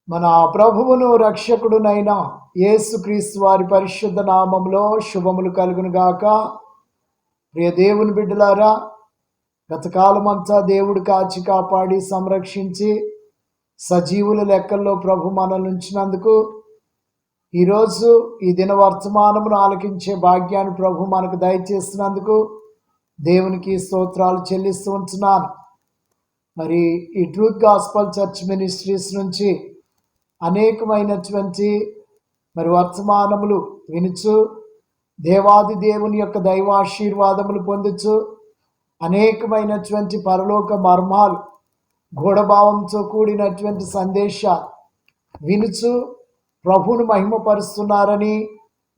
మన ప్రభువును రక్షకుడునైన యేసుక్రీస్తు వారి పరిశుద్ధ నామములో శుభములు కలుగును గాక. ప్రియ దేవుని బిడ్డలారా, గతకాలమంతా దేవుడు కాచి కాపాడి సంరక్షించి సజీవుల లెక్కల్లో ప్రభు మనల్ని ఉంచినందుకు ఈరోజు ఈ దిన వర్తమానమును ఆలకించే భాగ్యాన్ని ప్రభు మనకు దయచేసినందుకు దేవునికి స్తోత్రాలు చెల్లిస్తూ ఉంటున్నాను. మరి ఈ ట్రూత్ గాస్పల్ చర్చ్ మినిస్ట్రీస్ నుంచి అనేకమైనటువంటి వర్తమానములు వినుచు దేవాది దేవుని యొక్క దైవాశీర్వాదములు పొందుచు అనేకమైనటువంటి పరలోక మర్మాలు గూఢభావంతో కూడినటువంటి సందేశాలు వినుచు ప్రభువును మహిమపరుస్తున్నారని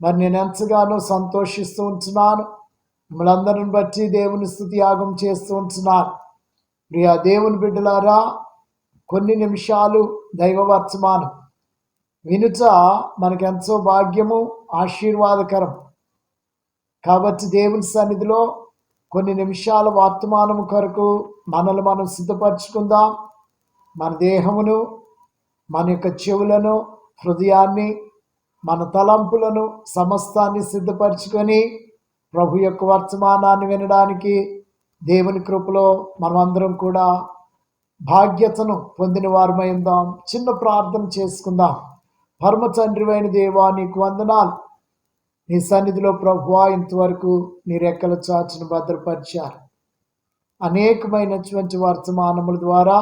నేను ఎంతగానో సంతోషిస్తూ ఉంటున్నాను. మిమ్మల్ందరిని బట్టి దేవుని స్తుతి యాగం చేస్తూ ఉంటున్నాను. ప్రియ దేవుని బిడ్డలారా, కొన్ని నిమిషాలు దైవ వర్తమానం వినుట మనకెంతో భాగ్యము, ఆశీర్వాదకరం. కాబట్టి దేవుని సన్నిధిలో కొన్ని నిమిషాల వర్తమానము కొరకు మనల్ని మనం సిద్ధపరచుకుందాం. మన దేహమును, మన యొక్క చెవులను, హృదయాన్ని, మన తలంపులను సమస్తాన్ని సిద్ధపరచుకొని ప్రభు యొక్క వర్తమానాన్ని వినడానికి దేవుని కృపలో మనమందరం కూడా భాగ్యతను పొందిన వారమై ఉందాం. చిన్న ప్రార్థన చేసుకుందాం. పరమ తండ్రివైన దేవా, నీకు వందనాలు. నీ సన్నిధిలో ప్రభువా ఇంతవరకు నీ రెక్కల చాచును భద్రపరిచారు. అనేకమైనటువంటి వర్తమానముల ద్వారా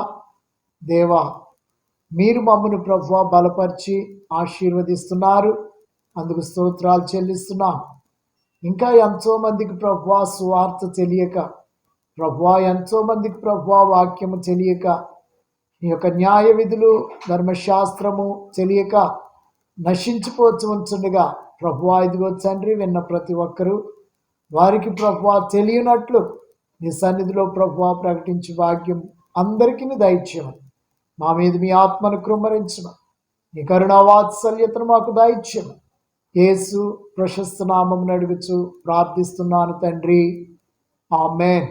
దేవా మీరు మమ్మను ప్రభువా బలపరిచి ఆశీర్వదిస్తున్నారు. అందుకు స్తోత్రాలు చెల్లిస్తున్నాం. ఇంకా ఎంతోమందికి ప్రభువా సువార్త తెలియక, ప్రభువా ఎంతోమందికి ప్రభువా వాక్యము తెలియక, ఈ యొక్క న్యాయ విధులు ధర్మశాస్త్రము తెలియక నశించిపోతూ ఉంటుండగా ప్రభువా ఇదిగో తండ్రి, విన్న ప్రతి ఒక్కరూ వారికి ప్రభువా తెలియనట్లు నీ సన్నిధిలో ప్రభువా ప్రకటించే భాగ్యం అందరికీ దయచేయమని, మా మీద మీ ఆత్మను కృమ్మరించమని, నీ కరుణా వాత్సల్యతను మాకు దయచేయమని యేసు ప్రశస్త నామమున అడుగుచు ప్రార్థిస్తున్నాను తండ్రి, ఆమేన్.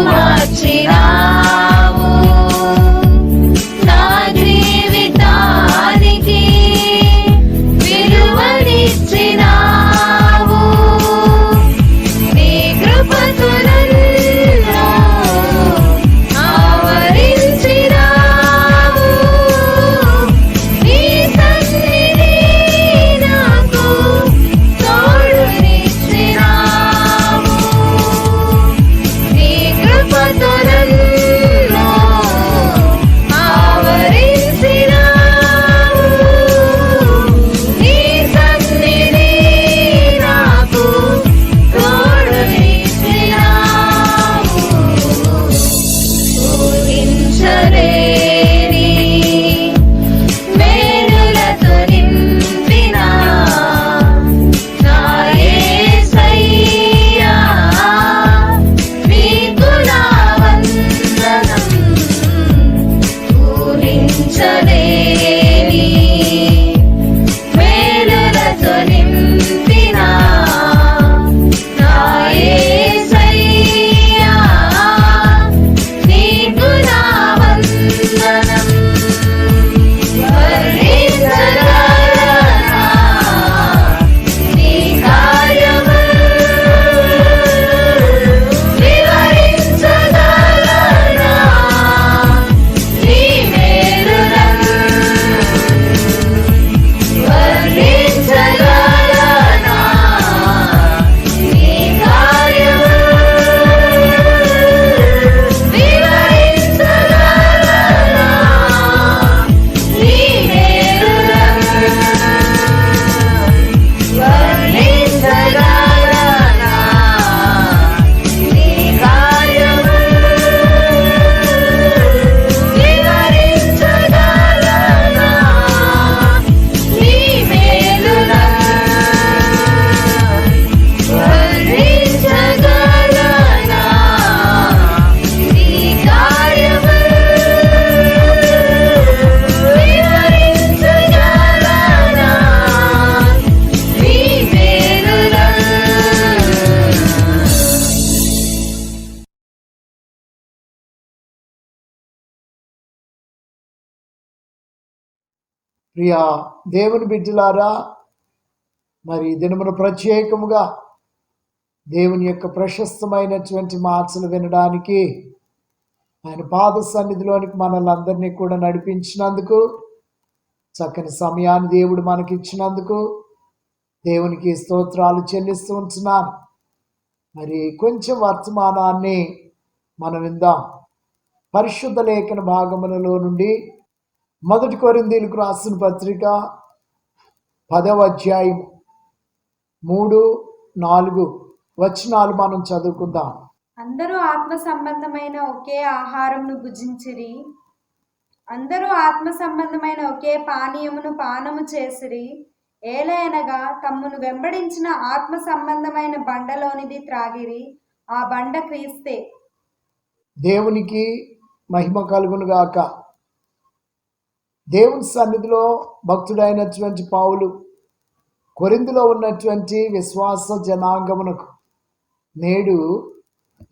మార్చినావు నా జీవితానికి విలువనిచ్చినావు నీ కృపతో నన్ను ఆవరించినావు నీ సన్నిధి నాకు తోడునిచ్చినావు నీ కృపతో నన్ను ఆవరించినావు నీ సన్నిధి నాకు తోడునిచ్చినావు ఊహించలేని మేలులతో నింపిన నా యేసయ్యా నీకు నా వందనం ఊహించలేని మేలులతో నింపిన నా యేసయ్యా నీకు నా వందనం వర్ణించగలనా నీ కార్యములు వివరించగలనా నీ మేలులను వర్ణించగలనా నీ కార్యములు వివరించగలనా నీ మేలులను వర్ణించగలనా నీ కార్యములు వివరించగలనా నీ మేలులను వర్ణించగలనా నీ కార్యములు వివరించగలనా నీ మేలులను ప్రియా దేవుని బిడ్డలారా, మరి ఈ దినమున ప్రత్యేకముగా దేవుని యొక్క ప్రశస్తమైనటువంటి మాటలు వినడానికి ఆయన పాద సన్నిధిలోనికి మనల్ని అందరినీ కూడా నడిపించినందుకు, చక్కని సమయాన్ని దేవుడు మనకిచ్చినందుకు దేవునికి స్తోత్రాలు చెల్లిస్తూ ఉంటున్నాను. మరి కొంచెం వర్తమానాన్ని మనం విందాం. పరిశుద్ధ లేఖన భాగములలో నుండి 1 కొరింథీయులకు రాసిన పత్రిక 10వ అధ్యాయం 3-4 వచనాలు మనం చదువుకుందాం. అందరూ ఆత్మ సంబంధమైన ఒకే ఆహారమును భుజించిరి, అందరూ ఆత్మ సంబంధమైన ఒకే పానీయమును పానము చేసిరి. ఏలయనగా తమ్మును వెంబడించిన ఆత్మ సంబంధమైన బండలోనిది త్రాగిరి, ఆ బండ క్రీస్తే. దేవునికి మహిమ కలుగును గాక. దేవుని సన్నిధిలో భక్తుడైనటువంటి పౌలు కొరింథీలో ఉన్నటువంటి విశ్వాస జనాంగమునకు నేడు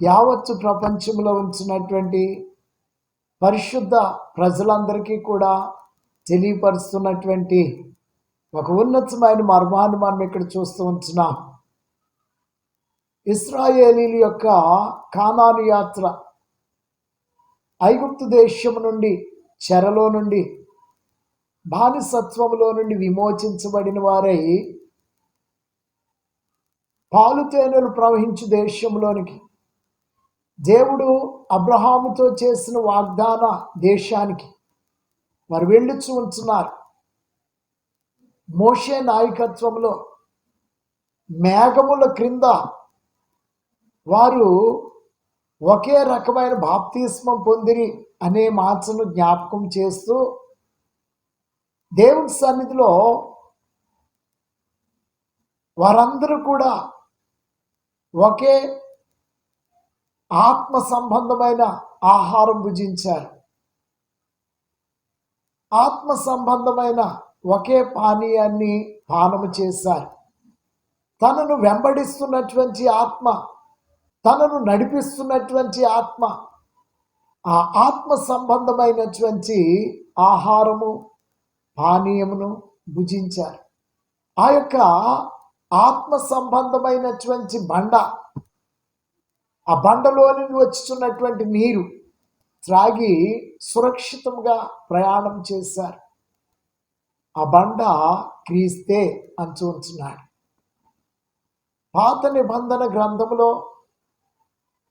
యావత్తు ప్రపంచంలో ఉంచినటువంటి పరిశుద్ధ ప్రజలందరికీ కూడా తెలియపరుస్తున్నటువంటి ఒక ఉన్నతమైన మర్మాన్ని మనం ఇక్కడ చూస్తూ ఉంటున్నాం. ఇశ్రాయేలీల యొక్క కానాను యాత్ర, ఐగుప్తు దేశము నుండి, చెరలో నుండి, బానిసత్వములో నుండి విమోచించబడిన వారై పాలు తేనెలు ప్రవహించు దేశంలోనికి, దేవుడు అబ్రహాముతో చేసిన వాగ్దాన దేశానికి వారు వెళ్ళుచూ ఉంటున్నారు. మోషే నాయకత్వంలో మేఘముల క్రింద వారు ఒకే రకమైన బాప్తిస్మం పొందిరి అనే మాటను జ్ఞాపకం చేస్తూ దేవుని సన్నిధిలో వారందరూ కూడా ఒకే ఆత్మ సంబంధమైన ఆహారం భుజించారు. ఆత్మ సంబంధమైన ఒకే పానీయాన్ని పానము చేశారు. తనను వెంబడిస్తున్నటువంటి ఆత్మ, తనను నడిపిస్తున్నటువంటి ఆత్మ, ఆ ఆత్మ సంబంధమైనటువంటి ఆహారము పానీయమును భుజించారు. ఆ యొక్క ఆత్మ సంబంధమైనటువంటి బండ, ఆ బండలో నుండి వచ్చుతున్నటువంటి నీరు త్రాగి సురక్షితంగా ప్రయాణం చేశారు. ఆ బండ క్రీస్తే అంటూ ఉంటున్నాడు. పాత నిబంధన గ్రంథంలో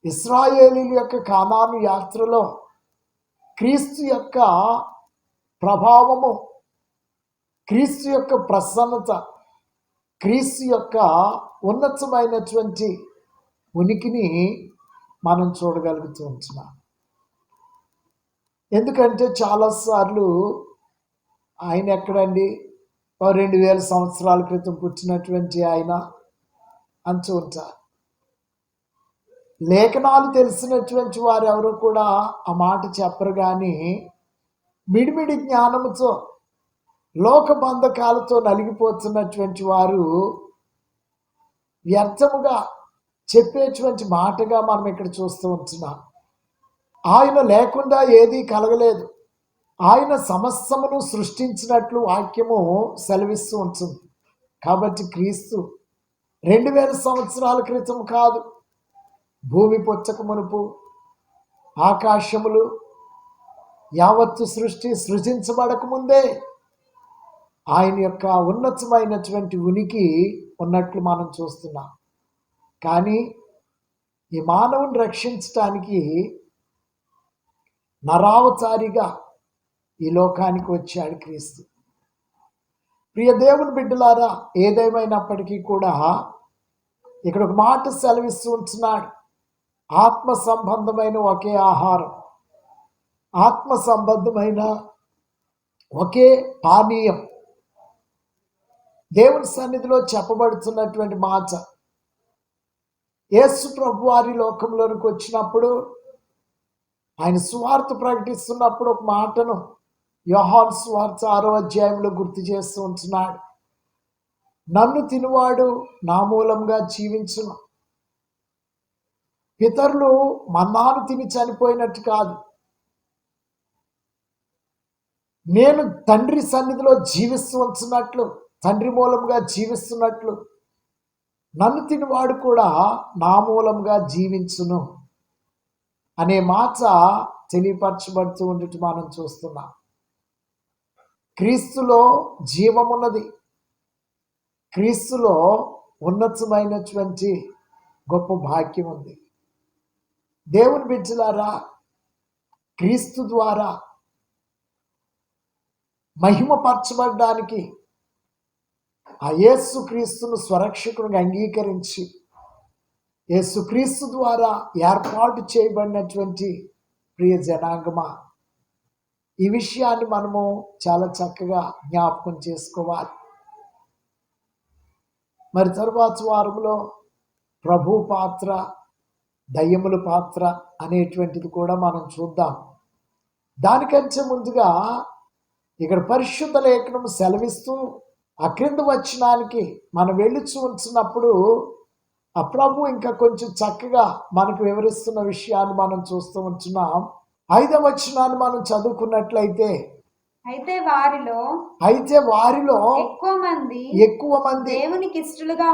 ఇశ్రాయేలీల యొక్క కానాను యాత్రలో క్రీస్తు యొక్క ప్రభావము, క్రీస్తు యొక్క ప్రసన్నత, క్రీస్తు యొక్క ఉన్నతమైనటువంటి ఉనికిని మనం చూడగలుగుతూ ఉంటున్నాం. ఎందుకంటే చాలాసార్లు ఆయన ఎక్కడండి, 2000 సంవత్సరాల క్రితం పుట్టినటువంటి ఆయన అంటూ ఉంటారు. లేఖనాలు తెలిసినటువంటి వారు ఎవరు కూడా ఆ మాట చెప్పరు. కానీ మిడిమిడి జ్ఞానముతో లోక బంధకాలతో నలిగిపోతున్నటువంటి వారు వ్యర్థముగా చెప్పేటువంటి మాటగా మనం ఇక్కడ చూస్తూ ఉంటున్నాం. ఆయన లేకుండా ఏదీ కలగలేదు. ఆయన సమస్తమును సృష్టించినట్లు వాక్యము సెలవిస్తూ ఉంటుంది. కాబట్టి క్రీస్తు 2000 సంవత్సరాల క్రితం కాదు, భూమి పుచ్చక మునుపు ఆకాశములు యావత్తు సృష్టి సృజించబడక ముందే ఆయన యొక్క ఉన్నతమైనటువంటి ఉనికి ఉన్నట్లు మనం చూస్తున్నాం. కానీ ఈ మానవుని రక్షించటానికి నరావతారిగా ఈ లోకానికి వచ్చాడు క్రీస్తు. ప్రియ దేవుని బిడ్డలారా, ఏదేమైనప్పటికీ కూడా ఇక్కడ ఒక మాట సెలవిస్తూ ఉంటున్నాడు. ఆత్మ సంబంధమైన ఒకే ఆహారం, ఆత్మ సంబంధమైన ఒకే పానీయం. దేవుని సన్నిధిలో చెప్పబడుతున్నటువంటి మాట, యేసు ప్రభు వారి లోకంలోనికి వచ్చినప్పుడు, ఆయన సువార్త ప్రకటిస్తున్నప్పుడు ఒక మాటను యోహాను సువార్త 6వ అధ్యాయంలో గుర్తు చేస్తూ ఉంటున్నాడు. నన్ను తినువాడు నా మూలంగా జీవించును. పితరులు మన్నాను తిని చనిపోయినట్టు కాదు, నేను తండ్రి సన్నిధిలో జీవిస్తూ ఉంటున్నట్లు, తండ్రి మూలంగా జీవిస్తున్నట్లు నన్ను తినివాడు కూడా నా మూలంగా జీవించును అనే మాట తెలియపరచబడుతూ ఉండటం మనం చూస్తున్నాం. క్రీస్తులో జీవమున్నది, క్రీస్తులో ఉన్నతమైనటువంటి గొప్ప భాగ్యం ఉంది. దేవుని బిడ్డలారా, క్రీస్తు ద్వారా మహిమపరచబడడానికి ఆ యేసు క్రీస్తును స్వరక్షకునిగా అంగీకరించి యేసుక్రీస్తు ద్వారా ఏర్పాటు చేయబడినటువంటి ప్రియ జనాంగమా, ఈ విషయాన్ని మనము చాలా చక్కగా జ్ఞాపకం చేసుకోవాలి. మరి తరువాత వారంలో ప్రభు పాత్ర, దయ్యముల పాత్ర అనేటువంటిది కూడా మనం చూద్దాం. దానికంటే ముందుగా ఇక్కడ పరిశుద్ధ లేఖనం సెలవిస్తూ ఆ క్రింద వచనానికి మనం వెళ్ళి చూసినప్పుడు ఆ ప్రభు ఇంకా కొంచెం చక్కగా మనకు వివరిస్తున్న విషయాన్ని మనం చూస్తూ ఉంటున్నాం. 5వ వచనాన్ని మనం చదువుకున్నట్లయితే, అయితే వారిలో ఎక్కువ మంది దేవునికి ఇష్టలుగా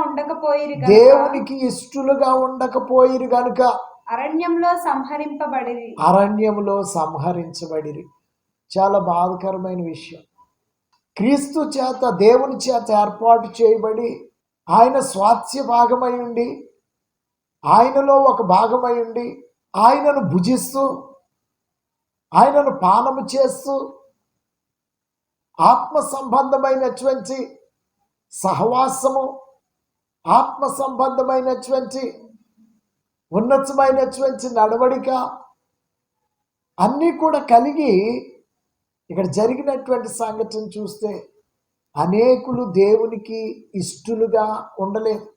ఉండకపోయిరు గనుక అరణ్యంలో సంహరించబడిరి. చాలా బాధాకరమైన విషయం. క్రీస్తు చేత, దేవుని చేత ఏర్పాటు చేయబడి ఆయన స్వాస్థ్య భాగమై ఉండి, ఆయనలో ఒక భాగమై ఉండి, ఆయనను భుజిస్తూ, ఆయనను పానము చేస్తూ, ఆత్మ సంబంధమైనటువంటి సహవాసము, ఆత్మ సంబంధమైనటువంటి ఉన్నతమైనటువంటి నడవడిక అన్నీ కూడా కలిగి ఇక్కడ జరిగినటువంటి సంఘటన చూస్తే అనేకులు దేవునికి ఇష్టలుగా ఉండలేదు.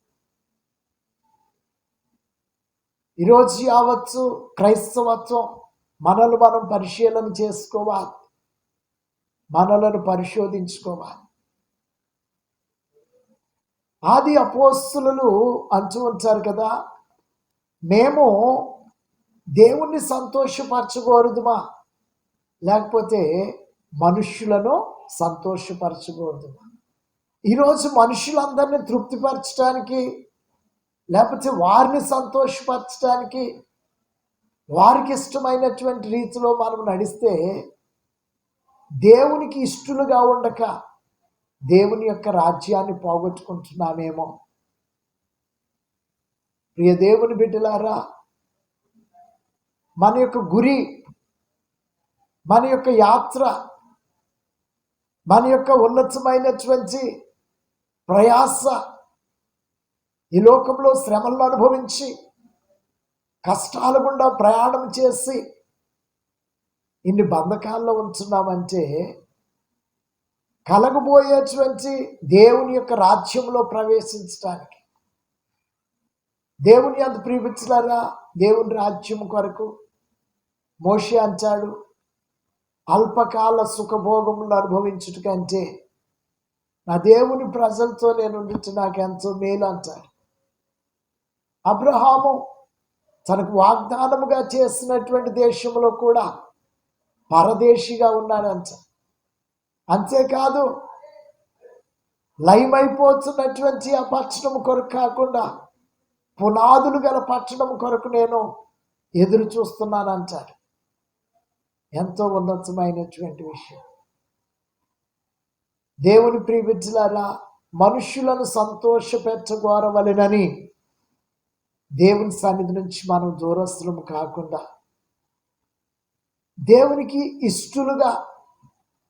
ఈరోజు యావత్తు క్రైస్తవత్వం మనల్ని మనం పరిశీలన చేసుకోవాలి, మనలను పరిశోధించుకోవాలి. ఆది అపోస్తులు అంటూ ఉంటారు కదా, మేము దేవుణ్ణి సంతోషపరచకూడదుమా, లేకపోతే మనుష్యులను సంతోషపరచకూడదుమా? ఈరోజు మనుషులందరినీ తృప్తిపరచడానికి, లేకపోతే వారిని సంతోషపరచడానికి, వారికి ఇష్టమైనటువంటి రీతిలో మనం నడిస్తే దేవునికి ఇష్టలుగా ఉండక దేవుని యొక్క రాజ్యాన్ని పోగొట్టుకుంటున్నామేమో. ప్రియ దేవుని బిడ్డలారా, మన యొక్క గురి, మన యొక్క యాత్ర, మన యొక్క ఉన్నతమైనటువంటి ప్రయాస ఈ లోకంలో శ్రమలను అనుభవించి కష్టాల గుండా ప్రయాణం చేసి ఇన్ని బంధకాల్లో ఉంచున్నామంటే కలగబోయేటువంటి దేవుని యొక్క రాజ్యంలో ప్రవేశించడానికి. దేవుని అంత ప్రియమిచ్చులారా, దేవుని రాజ్యం కొరకు మోషే అంటాడు, అల్పకాల సుఖభోగములను అనుభవించుట కంటే నా దేవుని ప్రజలతో నేను ఉండి నాకు ఎంతో మేలు అంటాడు. అబ్రహాము తనకు వాగ్దానముగా చేసినటువంటి దేశంలో కూడా పరదేశిగా ఉన్నాడంట. అంతేకాదు, లయమైపోతున్నటువంటి ఆ పట్టణం కొరకు కాకుండా పునాదులు గల పట్టణం కొరకు నేను ఎదురు చూస్తున్నానంటాడు. ఎంతో ఉన్నతమైనటువంటి విషయం. దేవుని ప్రియబిడ్డలారా, మనుష్యులను సంతోషపెట్టగోరవలెనని దేవుని సన్నిధి నుంచి మనం దూరస్తులం కాకుండా దేవునికి ఇష్టలుగా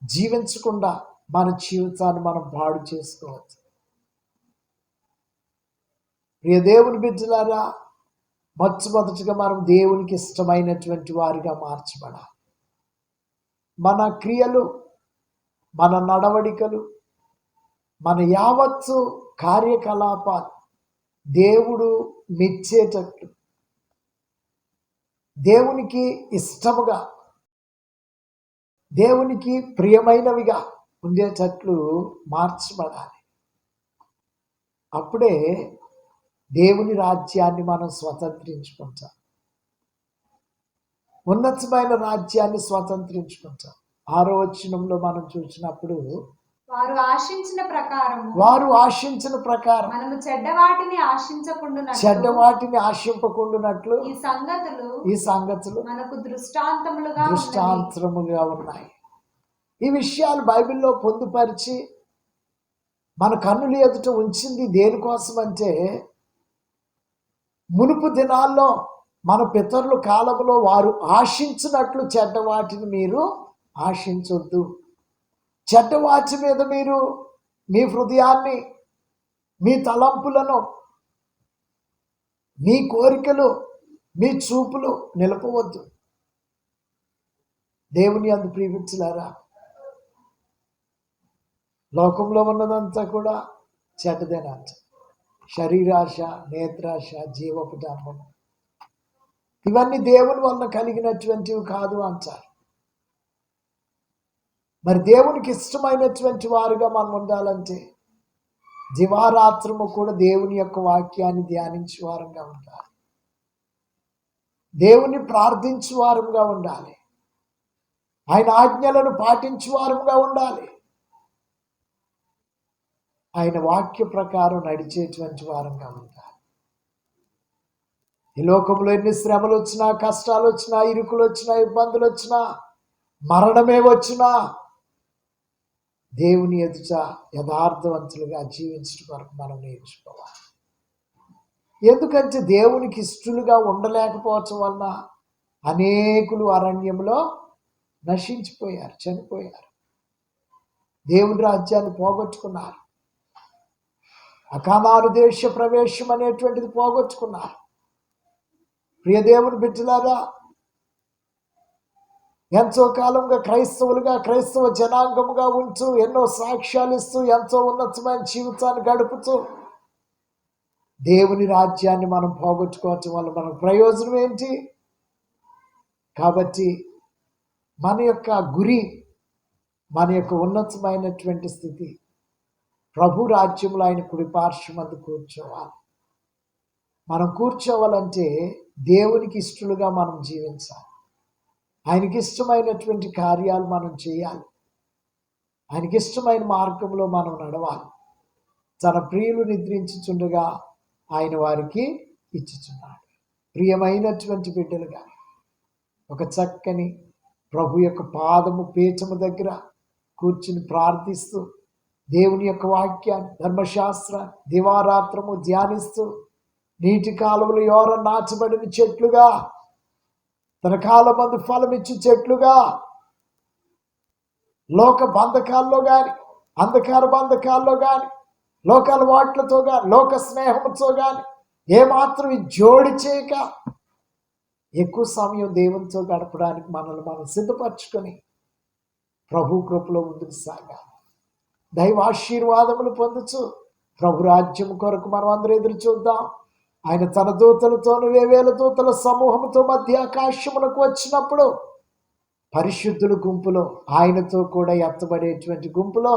జీవించకుండా మన జీవితాన్ని మనం పాడు చేసుకోవచ్చు. ప్రియ దేవుని బిడ్డలారా, మొట్టమొదటిగా మనం దేవునికి ఇష్టమైనటువంటి వారిగా మార్చబడాలి. మన క్రియలు, మన నడవడికలు, మన యావత్తు కార్యకలాపాలు దేవుడు మెచ్చేటట్లు, దేవునికి ఇష్టముగా, దేవునికి ప్రియమైనవిగా ఉండేటట్లు మార్చబడాలి. అప్పుడే దేవుని రాజ్యాన్ని మనం స్వతంత్రించుకుంటాం, ఉన్నతమైన రాజ్యాన్ని స్వతంత్రించుకుంటాం. 6వ వచనంలో మనం చూసినప్పుడు వారు ఆశించిన ప్రకారం మనము చెడ్డవాటిని ఆశింపకుండునట్లు ఈ సంగతులు మనకు దృష్టాంతములుగా ఉన్నాయి. ఈ విషయాలు బైబిల్లో పొందుపరిచి మన కన్నుల ఎదుట ఉంచింది దేనికోసం అంటే, మునుపు దినాల్లో మన పితరుల కాలంలో వారు ఆశించినట్లు చెడ్డవాటిని మీరు ఆశించొద్దు. చెడ్డవాటి మీద మీరు మీ హృదయాన్ని, మీ తలంపులను, మీ కోరికలు, మీ చూపులు నిలపవద్దు. దేవుని అందు ప్రియమిచ్చులారా, లోకంలో ఉన్నదంతా కూడా చెడ్డదేనంట. శరీరాశ, నేత్రాశ, జీవపు డంబం, ఇవన్నీ దేవుని వలన కలిగినటువంటివి కాదు అంటారు. మరి దేవునికి ఇష్టమైనటువంటి వారుగా మనం ఉండాలంటే దివారాత్రము కూడా దేవుని యొక్క వాక్యాన్ని ధ్యానించే వారంగా ఉండాలి, దేవుని ప్రార్థించే వారంగా ఉండాలి, ఆయన ఆజ్ఞలను పాటించే వారంగా ఉండాలి, ఆయన వాక్య ప్రకారం నడిచేటువంటి వారంగా ఉండాలి. ఈ లోకంలో ఎన్ని శ్రమలు వచ్చినా, కష్టాలు వచ్చినా, ఇరుకులు వచ్చినా, ఇబ్బందులు వచ్చినా, మరణమే వచ్చినా దేవుని ఎదుట యథార్థవంతులుగా జీవించడం వరకు మనం నేర్చుకోవాలి. ఎందుకంటే దేవునికి ఇష్టలుగా ఉండలేకపోవటం వలన అనేకులు అరణ్యంలో నశించిపోయారు, చనిపోయారు, దేవుని రాజ్యాన్ని పోగొట్టుకున్నారు, అకానాను దేశ ప్రవేశం అనేటువంటిది పోగొట్టుకున్నారు. ప్రియ దేవుని బిడ్డలారా, ఎంతో కాలంగా క్రైస్తవ జనాంగముగా ఉంటూ, ఎన్నో సాక్ష్యాలు ఇస్తూ, ఎంతో ఉన్నతమైన జీవితాన్ని గడుపుతూ దేవుని రాజ్యాన్ని మనం పోగొట్టుకోవటం వల్ల మన ప్రయోజనం ఏంటి? కాబట్టి మన యొక్క గురి, మన యొక్క ఉన్నతమైనటువంటి స్థితి ప్రభు రాజ్యంలో ఆయన కుడిపార్శ్వమందు కూర్చోవాలి. మనం కూర్చోవాలంటే దేవునికి ఇష్టలుగా మనం జీవించాలి. ఆయనకి ఇష్టమైనటువంటి కార్యాలు మనం చేయాలి. ఆయనకి ఇష్టమైన మార్గంలో మనం నడవాలి. తన ప్రియులు నిద్రించుచుండగా ఆయన వారికి ఇచ్చుచున్నాడు. ప్రియమైనటువంటి బిడ్డలుగా ఒక చక్కని ప్రభు యొక్క పాదము పీఠము దగ్గర కూర్చుని ప్రార్థిస్తూ దేవుని యొక్క వాక్యాన్ని, ధర్మశాస్త్ర దివారాత్రము ధ్యానిస్తూ నీటి కాలువలు ఎవర నాచబడిన చెట్లుగా, తన కాలమందు ఫలమిచ్చు చెట్లుగా, లోక బంధకాల్లో కానీ, అంధకార బంధకాల్లో కానీ, లోకాల వాట్లతో కానీ, లోక స్నేహంతో కానీ ఏమాత్రం జోడి చేయక ఎక్కువ సమయం దేవునితో గడపడానికి మనల్ని మనం సిద్ధపరచుకొని ప్రభు కృపలో ముందుకు సాగాలి. దైవ ఆశీర్వాదములు పొందుచు ప్రభు రాజ్యం కొరకు మనం అందరూ ఎదురు చూద్దాం. ఆయన తన దూతలతోను వేవేల దూతల సమూహంతో మధ్య ఆకాశములకు వచ్చినప్పుడు పరిశుద్ధుల గుంపులో, ఆయనతో కూడా ఎత్తబడేటువంటి గుంపులో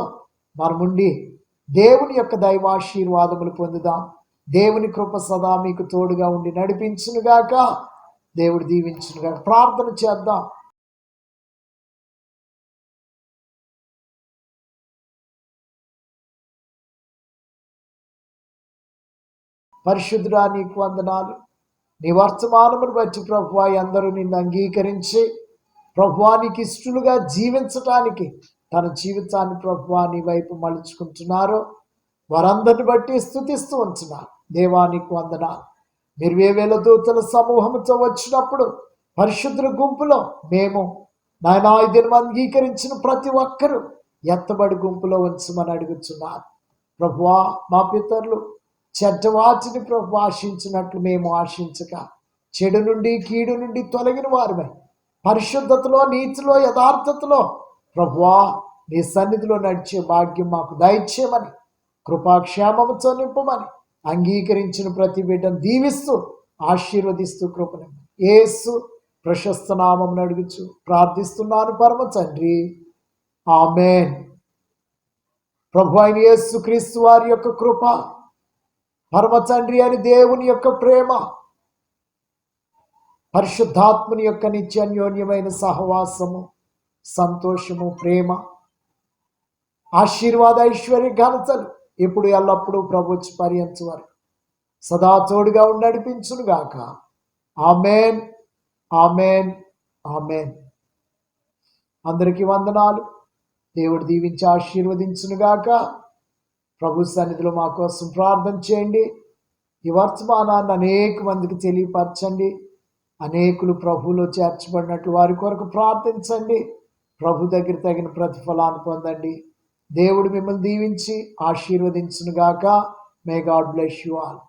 మనముండి దేవుని యొక్క దైవాశీర్వాదములు పొందుదాం. దేవుని కృప సదా మీకు తోడుగా ఉండి నడిపించునుగాక. దేవుడు దీవించునుగాక. ప్రార్థన చేద్దాం. పరిశుద్ధుడా, నీకు వందనాలు. నీ వర్తమానమును బట్టి ప్రభువా అందరూ నిన్ను అంగీకరించి ప్రభువా నీకు ఇష్టలుగా జీవించటానికి తన జీవితాన్ని ప్రభువా నీ వైపు మలుచుకుంటున్నారో వారందరిని బట్టి స్తుతిస్తూ ఉంటున్నారు. దేవా నీకు వందనాలు. మీరు వేవేల దూతల సమూహంతో వచ్చినప్పుడు పరిశుద్ధుల గుంపులో మేము నాయనా ఇదిని అంగీకరించిన ప్రతి ఒక్కరూ ఎత్తబడి గుంపులో ఉంచమని అడుగుతున్నారు. ప్రభువా మా పితరులు చెడ్డవాటిని ప్రభు ఆశించినట్లు మేము ఆశించక చెడు నుండి కీడు నుండి తొలగిన వారమే పరిశుద్ధతలో, నీతిలో, యథార్థతలో ప్రభువా నీ సన్నిధిలో నడిచే భాగ్యం మాకు దయచేయమని, కృపాక్షేమముతో నింపమని అంగీకరించిన ప్రతి బిడ్డను దీవిస్తూ ఆశీర్వదిస్తూ కృపను యేసు ప్రశస్త నామమున అడుగుచు ప్రార్థిస్తున్నాను పరమ తండ్రి, ఆమేన్. ప్రభు అయిన యేసు క్రీస్తు వారి యొక్క కృప, పరమ తండ్రి అని దేవుని యొక్క ప్రేమ, పరిశుద్ధాత్మని యొక్క నిత్యాన్యోన్యమైన సహవాసము, సంతోషము, ప్రేమ, ఆశీర్వాద, ఐశ్వర్య, ఘనతలు ఇప్పుడు ఎల్లప్పుడూ ప్రభు పర్యంత వరకు సదా తోడుగా ఉండి నడిపించునుగాక. ఆమేన్, ఆమేన్, ఆమేన్. అందరికీ వందనాలు. దేవుడు దీవించి ఆశీర్వదించునుగాక. ప్రభు సన్నిధిలో మా కోసం ప్రార్థన చేయండి. ఈ వర్తమానాన్ని అనేక మందికి తెలియపరచండి. అనేకులు ప్రభువులో చేర్చబడినట్లు వారి కొరకు ప్రార్థించండి. ప్రభు దగ్గర తగిన ప్రతిఫలాన్ని పొందండి. దేవుడు మిమ్మల్ని దీవించి ఆశీర్వదించునుగాక. May God bless you all.